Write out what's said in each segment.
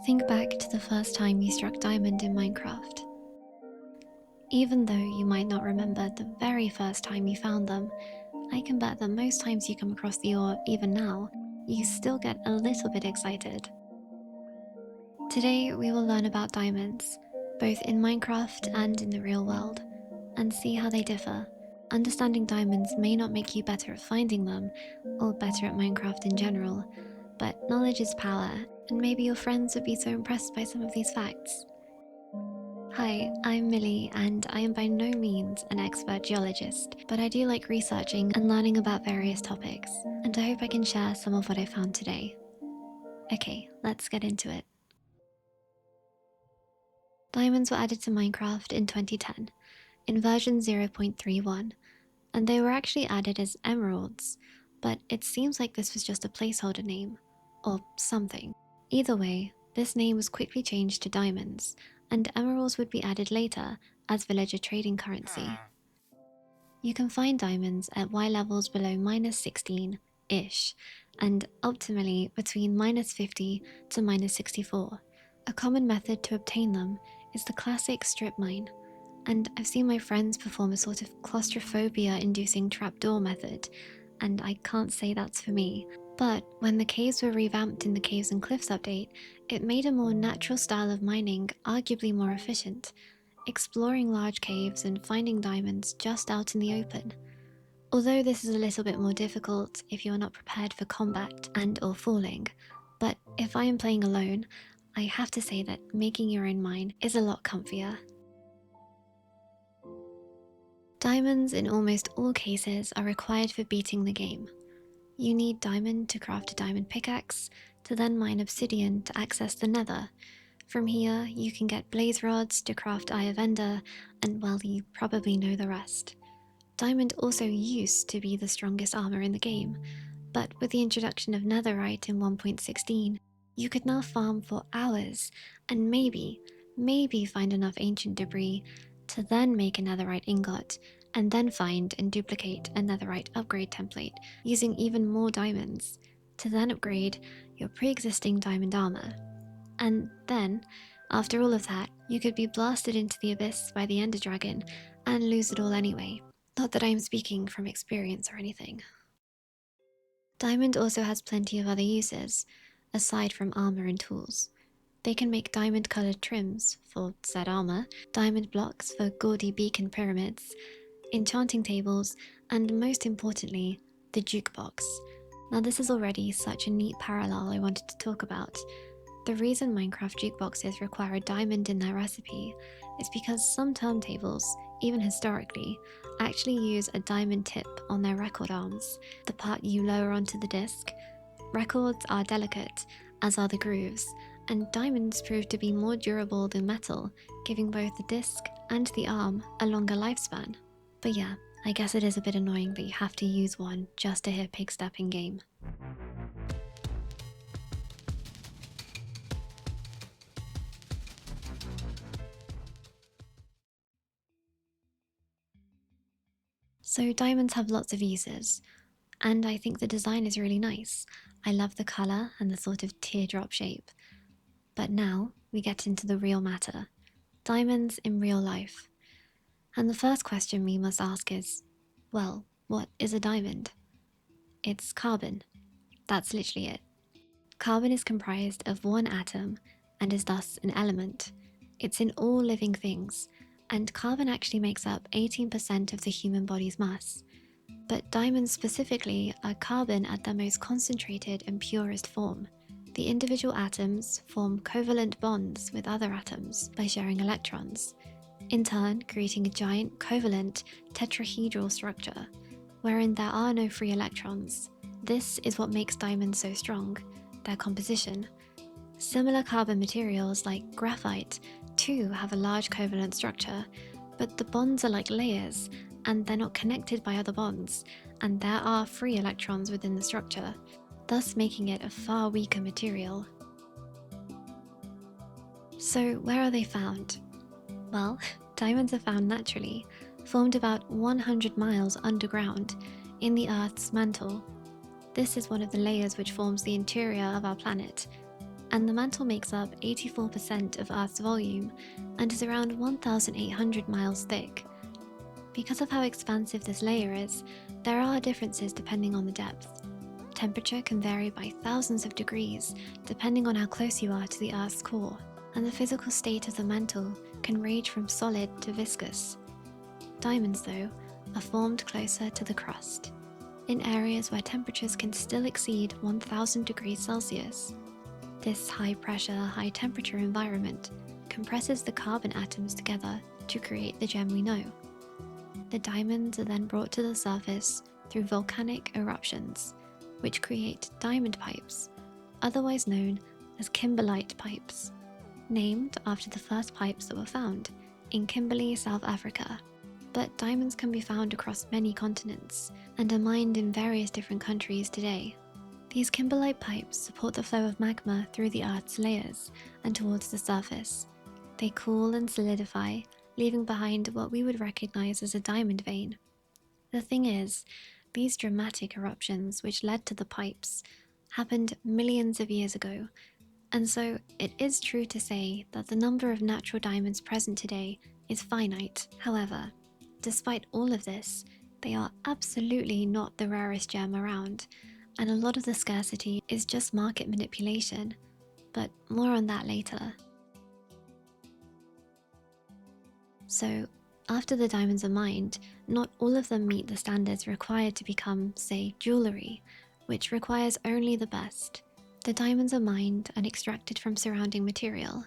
Think back to the first time you struck diamond in Minecraft. Even though you might not remember the very first time you found them, I can bet that most times you come across the ore, even now, you still get a little bit excited. Today we will learn about diamonds, both in Minecraft and in the real world, and see how they differ. Understanding diamonds may not make you better at finding them, or better at Minecraft in general, but knowledge is power, and maybe your friends would be so impressed by some of these facts. Hi, I'm Millie, and I am by no means an expert geologist, but I do like researching and learning about various topics, and I hope I can share some of what I found today. Okay, let's get into it. Diamonds were added to Minecraft in 2010, in version 0.31, and they were actually added as emeralds, but it seems like this was just a placeholder name, or something. Either way, this name was quickly changed to diamonds, and emeralds would be added later as villager trading currency. You can find diamonds at Y levels below -16-ish, and optimally between -50 to -64. A common method to obtain them is the classic strip mine, and I've seen my friends perform a sort of claustrophobia-inducing trapdoor method, and I can't say that's for me. But when the caves were revamped in the Caves and Cliffs update, it made a more natural style of mining arguably more efficient, exploring large caves and finding diamonds just out in the open. Although this is a little bit more difficult if you're not prepared for combat and or falling, but if I am playing alone, I have to say that making your own mine is a lot comfier. Diamonds in almost all cases are required for beating the game. You need diamond to craft a diamond pickaxe, to then mine obsidian to access the nether. From here, you can get blaze rods to craft Eye of Ender, and well, you probably know the rest. Diamond also used to be the strongest armor in the game, but with the introduction of netherite in 1.16, you could now farm for hours, and maybe find enough ancient debris to then make a netherite ingot, and then find and duplicate a netherite upgrade template using even more diamonds, to then upgrade your pre-existing diamond armor. And then, after all of that, you could be blasted into the abyss by the Ender Dragon and lose it all anyway. Not that I'm speaking from experience or anything. Diamond also has plenty of other uses, aside from armor and tools. They can make diamond-colored trims for said armor, diamond blocks for gaudy beacon pyramids, enchanting tables, and most importantly, the jukebox. Now this is already such a neat parallel I wanted to talk about. The reason Minecraft jukeboxes require a diamond in their recipe is because some turntables, even historically, actually use a diamond tip on their record arms, the part you lower onto the disc. Records are delicate, as are the grooves, and diamonds prove to be more durable than metal, giving both the disc and the arm a longer lifespan. But yeah, I guess it is a bit annoying that you have to use one just to hear Pigstep in game. So diamonds have lots of uses, and I think the design is really nice. I love the colour and the sort of teardrop shape. But now we get into the real matter. Diamonds in real life. And the first question we must ask is, well, what is a diamond? It's carbon. That's literally it. Carbon is comprised of one atom and is thus an element. It's in all living things, and carbon actually makes up 18% of the human body's mass. But diamonds specifically are carbon at their most concentrated and purest form. The individual atoms form covalent bonds with other atoms by sharing electrons, in turn creating a giant covalent tetrahedral structure, wherein there are no free electrons. This is what makes diamonds so strong, their composition. Similar carbon materials like graphite too have a large covalent structure, but the bonds are like layers, and they're not connected by other bonds, and there are free electrons within the structure, thus making it a far weaker material. So where are they found? Well, diamonds are found naturally, formed about 100 miles underground, in the Earth's mantle. This is one of the layers which forms the interior of our planet, and the mantle makes up 84% of Earth's volume and is around 1,800 miles thick. Because of how expansive this layer is, there are differences depending on the depth. Temperature can vary by thousands of degrees depending on how close you are to the Earth's core, and the physical state of the mantle can range from solid to viscous. Diamonds, though, are formed closer to the crust, in areas where temperatures can still exceed 1000 degrees Celsius. This high-pressure, high-temperature environment compresses the carbon atoms together to create the gem we know. The diamonds are then brought to the surface through volcanic eruptions, which create diamond pipes, otherwise known as kimberlite pipes, named after the first pipes that were found in Kimberley, South Africa. But diamonds can be found across many continents and are mined in various different countries today. These kimberlite pipes support the flow of magma through the Earth's layers and towards the surface. They cool and solidify, leaving behind what we would recognize as a diamond vein. The thing is, these dramatic eruptions which led to the pipes happened millions of years ago, and so it is true to say that the number of natural diamonds present today is finite. However, despite all of this, they are absolutely not the rarest gem around, and a lot of the scarcity is just market manipulation, but more on that later. So, after the diamonds are mined, not all of them meet the standards required to become, say, jewellery, which requires only the best. The diamonds are mined and extracted from surrounding material.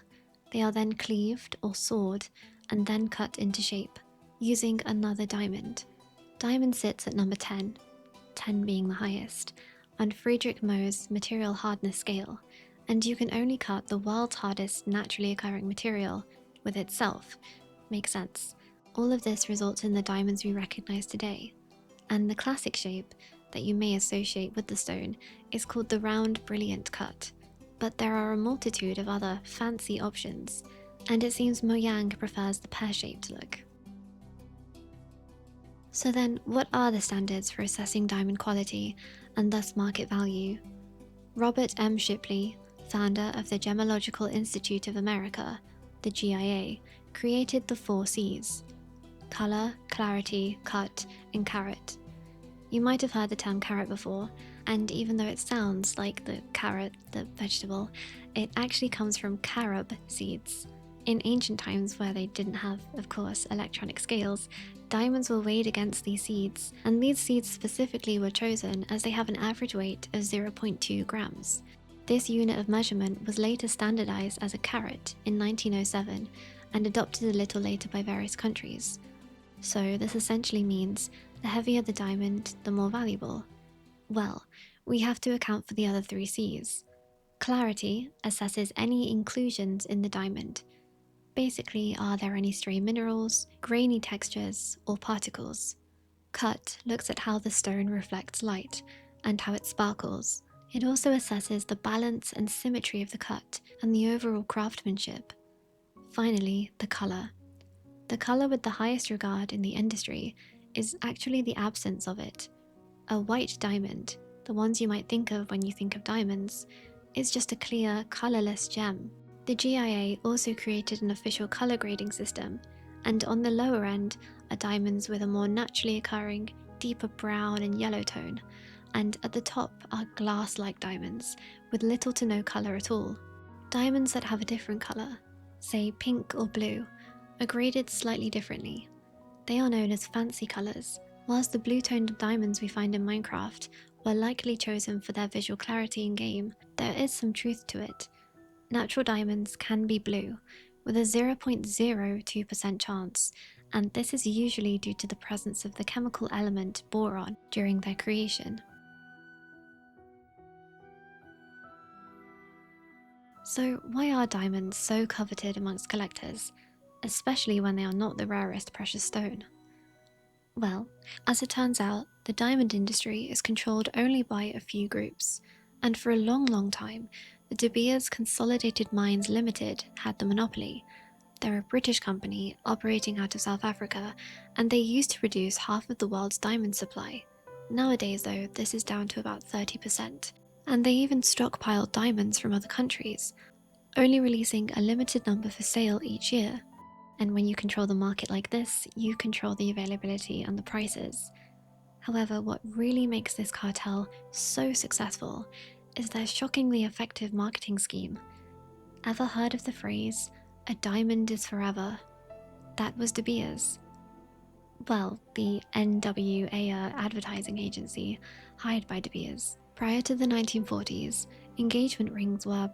They are then cleaved or sawed and then cut into shape, using another diamond. Diamond sits at number 10, 10 being the highest, on Friedrich Mohs material hardness scale, and you can only cut the world's hardest naturally occurring material with itself. Makes sense. All of this results in the diamonds we recognize today, and the classic shape that you may associate with the stone is called the round brilliant cut, but there are a multitude of other fancy options, and it seems Mojang prefers the pear-shaped look. So then, what are the standards for assessing diamond quality and thus market value? Robert M. Shipley, founder of the Gemological Institute of America, the GIA, created the 4 C's: color, clarity, cut, and carat. You might have heard the term carat before, and even though it sounds like the carrot, the vegetable, it actually comes from carob seeds. In ancient times, where they didn't have, of course, electronic scales, diamonds were weighed against these seeds, and these seeds specifically were chosen as they have an average weight of 0.2 grams. This unit of measurement was later standardized as a carat in 1907 and adopted a little later by various countries. So this essentially means the heavier the diamond, the more valuable. Well, we have to account for the other 3 C's. Clarity assesses any inclusions in the diamond. Basically, are there any stray minerals, grainy textures, or particles? Cut looks at how the stone reflects light and how it sparkles. It also assesses the balance and symmetry of the cut and the overall craftsmanship. Finally, the color. The color with the highest regard in the industry is actually the absence of it. A white diamond, the ones you might think of when you think of diamonds, is just a clear, colorless gem. The GIA also created an official color grading system, and on the lower end are diamonds with a more naturally occurring, deeper brown and yellow tone, and at the top are glass-like diamonds with little to no color at all. Diamonds that have a different color, say pink or blue, are graded slightly differently. They are known as fancy colors, whilst the blue-toned diamonds we find in Minecraft were likely chosen for their visual clarity in-game. There is some truth to it. Natural diamonds can be blue, with a 0.02% chance, and this is usually due to the presence of the chemical element boron during their creation. So why are diamonds so coveted amongst collectors, especially when they are not the rarest precious stone? Well, as it turns out, the diamond industry is controlled only by a few groups, and for a long time, the De Beers Consolidated Mines Limited had the monopoly. They're a British company operating out of South Africa, and they used to produce half of the world's diamond supply. Nowadays though, this is down to about 30%. And they even stockpiled diamonds from other countries, only releasing a limited number for sale each year. And when you control the market like this, you control the availability and the prices. However, what really makes this cartel so successful is their shockingly effective marketing scheme. Ever heard of the phrase, "a diamond is forever"? That was De Beers. Well, the NWA advertising agency hired by De Beers. Prior to the 1940s, engagement rings were,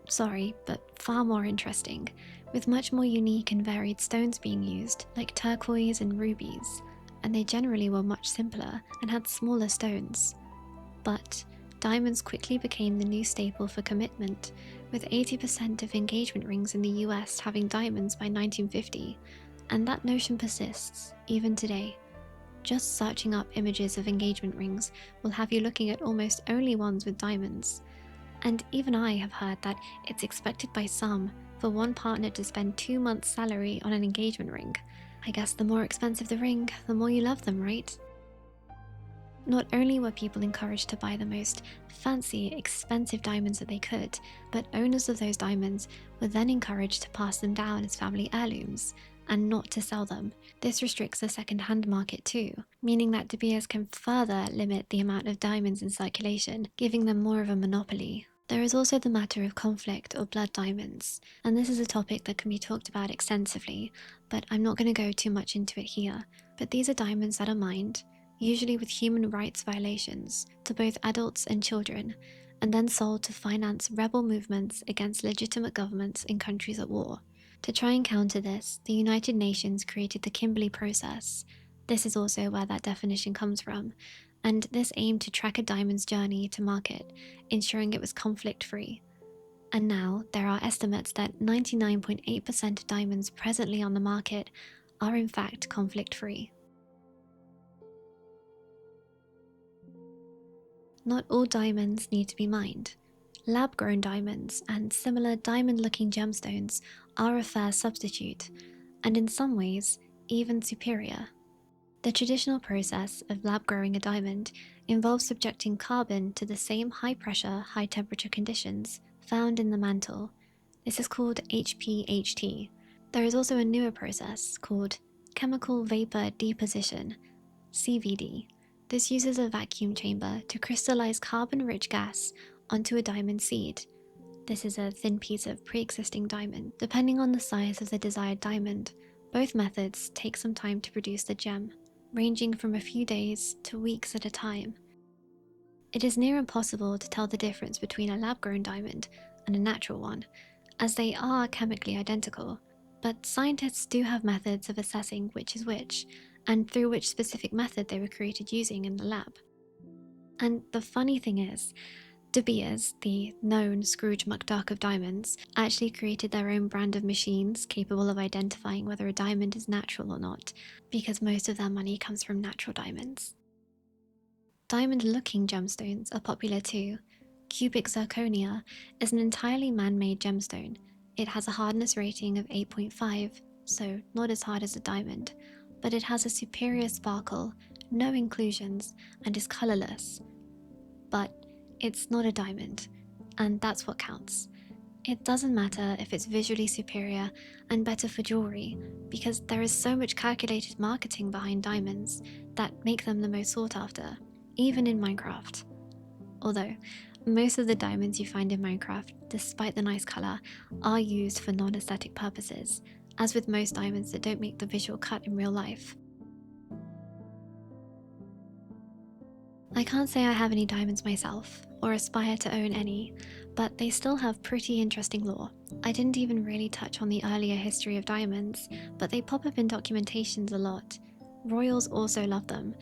sorry, but far more interesting, with much more unique and varied stones being used, like turquoise and rubies, and they generally were much simpler and had smaller stones. But diamonds quickly became the new staple for commitment, with 80% of engagement rings in the US having diamonds by 1950, and that notion persists even today. Just searching up images of engagement rings will have you looking at almost only ones with diamonds. And even I have heard that it's expected by some for one partner to spend 2 months' salary on an engagement ring. I guess the more expensive the ring, the more you love them, right? Not only were people encouraged to buy the most fancy, expensive diamonds that they could, but owners of those diamonds were then encouraged to pass them down as family heirlooms and not to sell them. This restricts the second-hand market too, meaning that De Beers can further limit the amount of diamonds in circulation, giving them more of a monopoly. There is also the matter of conflict or blood diamonds, and this is a topic that can be talked about extensively, but I'm not going to go too much into it here. But these are diamonds that are mined, usually with human rights violations, to both adults and children, and then sold to finance rebel movements against legitimate governments in countries at war. To try and counter this, the United Nations created the Kimberley Process. This is also where that definition comes from, and this aimed to track a diamond's journey to market, ensuring it was conflict-free. And now, there are estimates that 99.8% of diamonds presently on the market are in fact conflict-free. Not all diamonds need to be mined. Lab-grown diamonds and similar diamond-looking gemstones are a fair substitute, and in some ways, even superior. The traditional process of lab-growing a diamond involves subjecting carbon to the same high-pressure, high-temperature conditions found in the mantle. This is called HPHT. There is also a newer process called chemical vapor deposition, CVD. This uses a vacuum chamber to crystallize carbon-rich gas onto a diamond seed. This is a thin piece of pre-existing diamond. Depending on the size of the desired diamond, both methods take some time to produce the gem, ranging from a few days to weeks at a time. It is near impossible to tell the difference between a lab-grown diamond and a natural one, as they are chemically identical, but scientists do have methods of assessing which is which, and through which specific method they were created using in the lab. And the funny thing is, De Beers, the known Scrooge McDuck of diamonds, actually created their own brand of machines capable of identifying whether a diamond is natural or not, because most of their money comes from natural diamonds. Diamond-looking gemstones are popular too. Cubic zirconia is an entirely man-made gemstone. It has a hardness rating of 8.5, so not as hard as a diamond, but it has a superior sparkle, no inclusions, and is colorless. But it's not a diamond, and that's what counts. It doesn't matter if it's visually superior and better for jewelry, because there is so much calculated marketing behind diamonds that make them the most sought after, even in Minecraft. Although, most of the diamonds you find in Minecraft, despite the nice color, are used for non-aesthetic purposes, as with most diamonds that don't make the visual cut in real life. I can't say I have any diamonds myself, or aspire to own any, but they still have pretty interesting lore. I didn't even really touch on the earlier history of diamonds, but they pop up in documentations a lot. Royals also love them,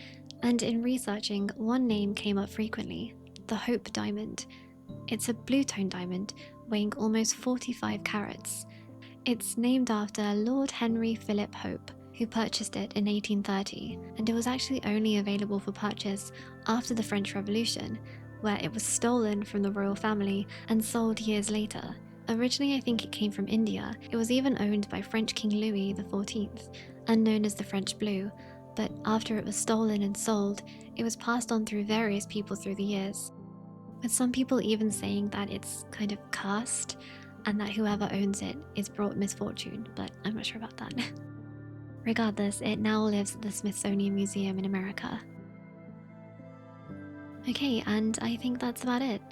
and in researching, one name came up frequently, the Hope Diamond. It's a blue-tone diamond, weighing almost 45 carats. It's named after Lord Henry Philip Hope, who purchased it in 1830, and it was actually only available for purchase after the French Revolution, where it was stolen from the royal family and sold years later. Originally, I think it came from India. It was even owned by French King Louis XIV, and known as the French Blue, but after it was stolen and sold, it was passed on through various people through the years. with some people even saying that it's kind of cursed and that whoever owns it is brought misfortune, but I'm not sure about that. Regardless, it now lives at the Smithsonian Museum in America. Okay, and I think that's about it.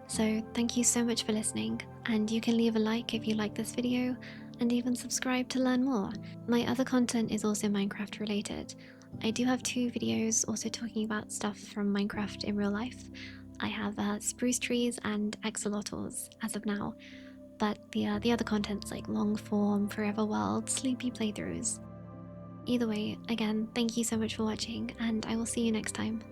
So thank you so much for listening, and you can leave a like if you like this video, and even subscribe to learn more. My other content is also Minecraft related. I do have 2 videos also talking about stuff from Minecraft in real life. I have spruce trees and axolotls as of now, but the other content's like long form, forever world, sleepy playthroughs. Either way, again, thank you so much for watching, and I will see you next time.